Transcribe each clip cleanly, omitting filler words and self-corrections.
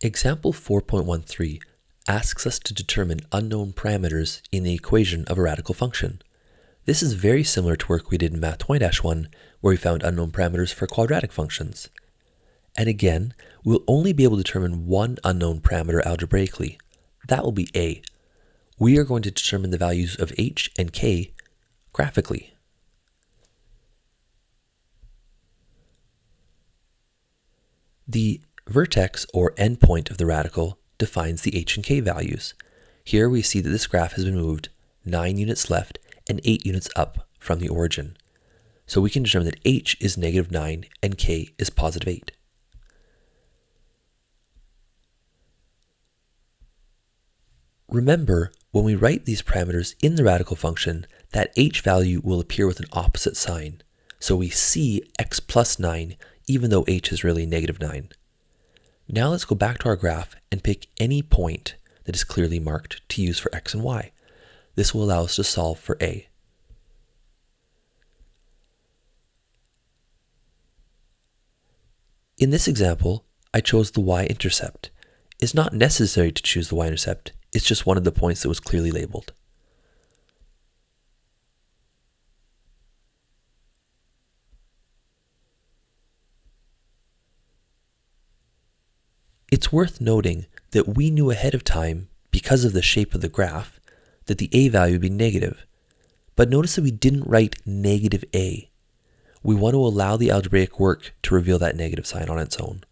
Example 4.13 asks us to determine unknown parameters in the equation of a radical function. This is very similar to work we did in Math 20-1, where we found unknown parameters for quadratic functions. And again, we'll only be able to determine one unknown parameter algebraically. That will be a. We are going to determine the values of h and k graphically. The vertex or endpoint of the radical defines the h and k values. Here we see that this graph has been moved 9 units left and 8 units up from the origin. So we can determine that h is -9 and k is +8. Remember, when we write these parameters in the radical function, that h value will appear with an opposite sign. So we see x plus 9 even though h is really -9. Now let's go back to our graph and pick any point that is clearly marked to use for x and y. This will allow us to solve for a. In this example, I chose the y-intercept. It's not necessary to choose the y-intercept, it's just one of the points that was clearly labeled. It's worth noting that we knew ahead of time, because of the shape of the graph, that the a value would be negative. But notice that we didn't write -a. We want to allow the algebraic work to reveal that negative sign on its own.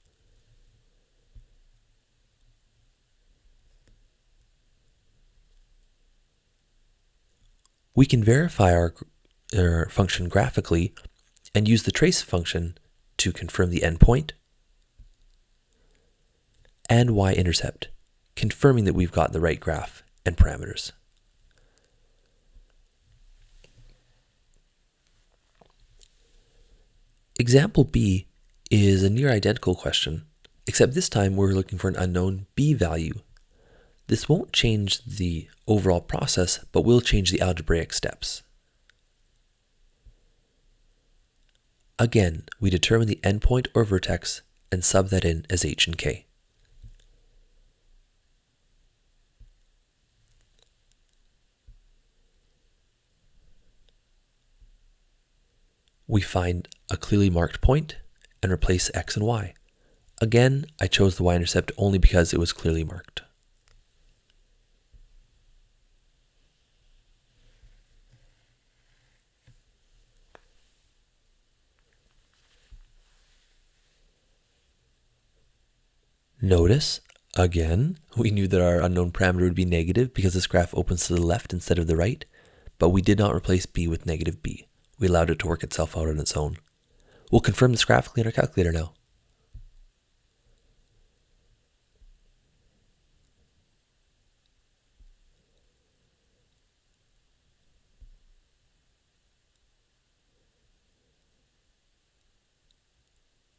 We can verify our function graphically and use the trace function to confirm the endpoint and y-intercept, confirming that we've got the right graph and parameters. Example B is a near identical question, except this time we're looking for an unknown b value. This won't change the overall process, but will change the algebraic steps. Again, we determine the endpoint or vertex and sub that in as h and k. We find a clearly marked point and replace x and y. Again, I chose the y-intercept only because it was clearly marked. Notice, again, we knew that our unknown parameter would be negative because this graph opens to the left instead of the right, but we did not replace b with -b. We allowed it to work itself out on its own. We'll confirm this graphically in our calculator now.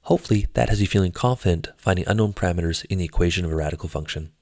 Hopefully that has you feeling confident finding unknown parameters in the equation of a radical function.